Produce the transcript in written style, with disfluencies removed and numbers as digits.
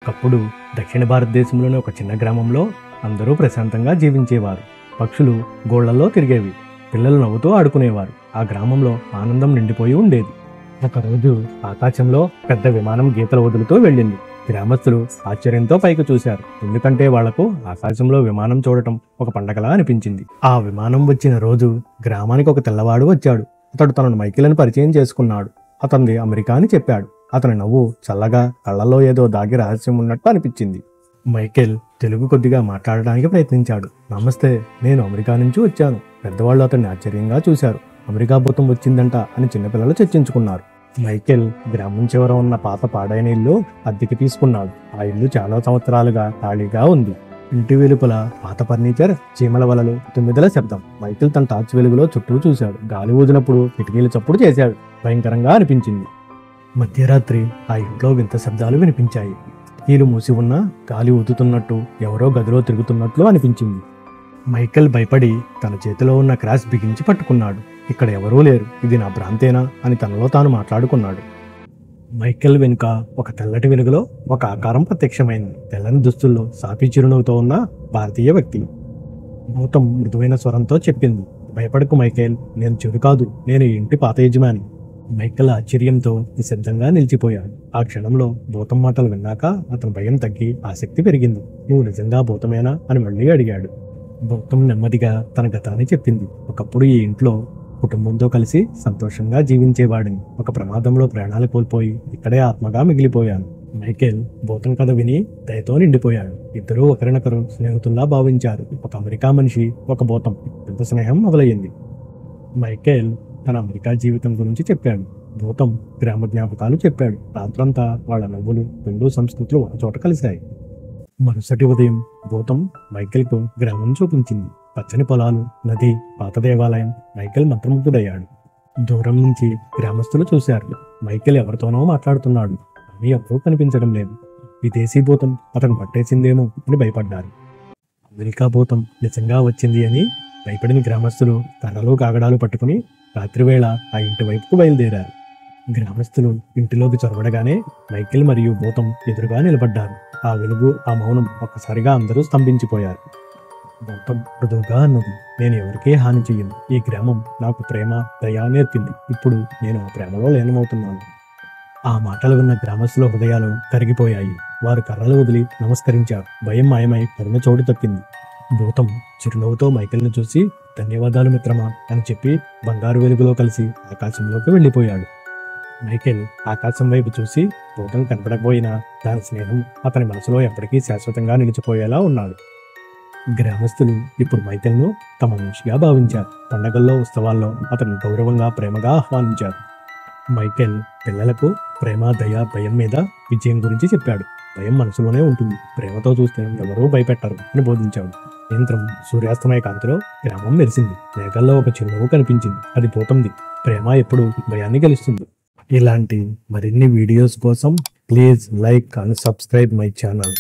ఒకప్పుడు దక్షిణ భారతదేశంలోని ఒక చిన్న గ్రామంలో అందరూ ప్రశాంతంగా జీవించేవారు. పక్షులు గోళ్లలో తిరిగేవి, పిల్లలు నవ్వుతూ ఆడుకునేవారు. ఆ గ్రామంలో ఆనందం నిండిపోయి ఉండేది. ఒకరోజు ఆకాశంలో పెద్ద విమానం గీతలు వదులుతూ వెళ్ళింది. గ్రామస్తులు ఆశ్చర్యంతో పైకి చూశారు, ఎందుకంటే వాళ్లకు ఆకాశంలో విమానం చూడటం ఒక పండగలా అనిపించింది. ఆ విమానం వచ్చిన రోజు గ్రామానికి ఒక తెల్లవాడు వచ్చాడు. అతడు తనను మైకేల్ అని పరిచయం చేసుకున్నాడు. అతనిది అమెరికా అని చెప్పాడు. అతని నవ్వు చల్లగా, కళ్ళల్లో ఏదో దాగి రహస్యం ఉన్నట్టు అనిపించింది. మైకేల్ తెలుగు కొద్దిగా మాట్లాడడానికి ప్రయత్నించాడు. నమస్తే, నేను అమెరికా నుంచి వచ్చాను. పెద్దవాళ్ళు అతన్ని ఆశ్చర్యంగా చూశారు. అమెరికా భూతం వచ్చిందంట అని చిన్నపిల్లలు చర్చించుకున్నారు. మైకేల్ గ్రామం చివర ఉన్న పాత పాడైన ఇల్లు అద్దెకి తీసుకున్నాడు. ఆ ఇల్లు చాలా సంవత్సరాలుగా ఖాళీగా ఉంది. ఇంటి వెలుపల పాత ఫర్నిచర్, చీమల వలలు, తుమ్మిదల శబ్దం. మైకేల్ తన టార్చ్ వెలుగులో చుట్టూ చూశాడు. గాలి ఊదినప్పుడు కిటికీలు చప్పుడు చేశాడు. భయంకరంగా అనిపించింది. మధ్యరాత్రి ఆ ఇంట్లో వింత శబ్దాలు వినిపించాయి. కిటికీలు మూసి ఉన్నా గాలి ఊదుతున్నట్టు, ఎవరో గదిలో తిరుగుతున్నట్లు అనిపించింది. మైకేల్ భయపడి తన చేతిలో ఉన్న క్రాష్ బిగించి పట్టుకున్నాడు. ఇక్కడ ఎవరూ లేరు, ఇది నా భ్రాంతేనా అని తనలో తాను మాట్లాడుకున్నాడు. మైకేల్ వెనుక ఒక తెల్లటి వెలుగులో ఒక ఆకారం ప్రత్యక్షమైంది. తెల్లని దుస్తుల్లో సాపి చిరునవ్వుతో ఉన్న భారతీయ వ్యక్తి. భూతం మృదువైన స్వరంతో చెప్పింది, భయపడకు మైకేల్, నేను చెడు కాదు, నేను ఈ ఇంటి పాత యజమాని. మైకేల్ ఆశ్చర్యంతో నిశ్శబ్దంగా నిలిచిపోయాడు. ఆ క్షణంలో భూతం మాటలు విన్నాక అతని భయం తగ్గి ఆసక్తి పెరిగింది. నువ్వు నిజంగా భూతమేనా అని మళ్ళీ అడిగాడు. భూతం నెమ్మదిగా తన గతాన్ని చెప్పింది. ఒకప్పుడు ఈ ఇంట్లో కుటుంబంతో కలిసి సంతోషంగా జీవించేవాడిని. ఒక ప్రమాదంలో ప్రాణాలు కోల్పోయి ఇక్కడే ఆత్మగా మిగిలిపోయాను. మైకేల్ భూతం కథ విని దయతో నిండిపోయాడు. ఇద్దరూ ఒకరినొకరు స్నేహితుల్లా భావించారు. ఒక అమెరికా మనిషి, ఒక భూతం. పెద్ద స్నేహం మొదలయ్యింది. మైకేల్ తన అమెరికా జీవితం గురించి చెప్పాడు. భూతం గ్రామ జ్ఞాపకాలు చెప్పాడు. రాత్రంతా వాళ్ళ నవ్వులు, రెండు సంస్కృతులు ఒక చోట కలిశాయి. మరుసటి ఉదయం భూతం మైకేల్కు గ్రామం చూపించింది. పచ్చని పొలాలు, నది, పాత దేవాలయం. మైకేల్ మంత్రముగ్ధుడయ్యాడు. దూరం నుంచి గ్రామస్తులు చూశారు. మైకేల్ ఎవరితోనో మాట్లాడుతున్నాడు, కానీ ఎవరూ కనిపించడం లేదు. విదేశీ భూతం అతను పట్టేసిందేమో అని భయపడ్డారు. అమెరికా భూతం నిజంగా వచ్చింది అని భయపడిన గ్రామస్తులు కర్రలు, కాగడాలు పట్టుకుని రాత్రివేళ ఆ ఇంటి వైపుకు బయలుదేరారు. గ్రామస్తులు ఇంటిలోకి చొరబడగానే మైకేల్ మరియు భూతం ఎదురుగా నిలబడ్డారు. ఆ వెలుగు, ఆ మౌనం ఒక్కసారిగా అందరూ స్తంభించిపోయారు. భూతం మృదువుగా అన్నది, నేను ఎవరికే హాని చెయ్యను. ఈ గ్రామం నాకు ప్రేమ, దయ నేర్పింది. ఇప్పుడు నేను ఆ ప్రేమలో లీనమవుతున్నాను. ఆ మాటలు విన్న గ్రామస్తుల హృదయాలు కరిగిపోయాయి. వారు కర్రలు వదిలి నమస్కరించారు. భయం మాయమై కరుణ చోటు తప్పింది. భూతం చిరునవ్వుతో మైకేల్ని చూసి, ధన్యవాదాలు మిత్రమా అని చెప్పి బంగారు వెలుగులో కలిసి ఆకాశంలోకి వెళ్ళిపోయాడు. మైకేల్ ఆకాశం వైపు చూసి, భూతం కనపడకపోయినా దాని స్నేహం అతని మనసులో ఎప్పటికీ శాశ్వతంగా నిలిచిపోయేలా ఉన్నాడు. గ్రామస్తులు ఇప్పుడు మైకేల్ను తమ మనిషిగా భావించారు. పండగల్లో, ఉత్సవాల్లో అతను గౌరవంగా, ప్రేమగా ఆహ్వానించారు. మైకేల్ పిల్లలకు ప్రేమ, దయ, భయం మీద విజయం గురించి చెప్పాడు. భయం మనసులోనే ఉంటుంది, ప్రేమతో చూస్తే ఎవరూ భయపెట్టరు అని బోధించాడు. సాయంత్రం సూర్యాస్తమయ కాంతిలో గ్రామం మెరిసింది. మేఘాల్లో ఒక చిరునవ్వు కనిపించింది. అది భూతంది. ప్రేమ ఎప్పుడు భయాన్ని గెలుస్తుంది. ఇలాంటి మరిన్ని వీడియోస్ కోసం please like and subscribe my channel.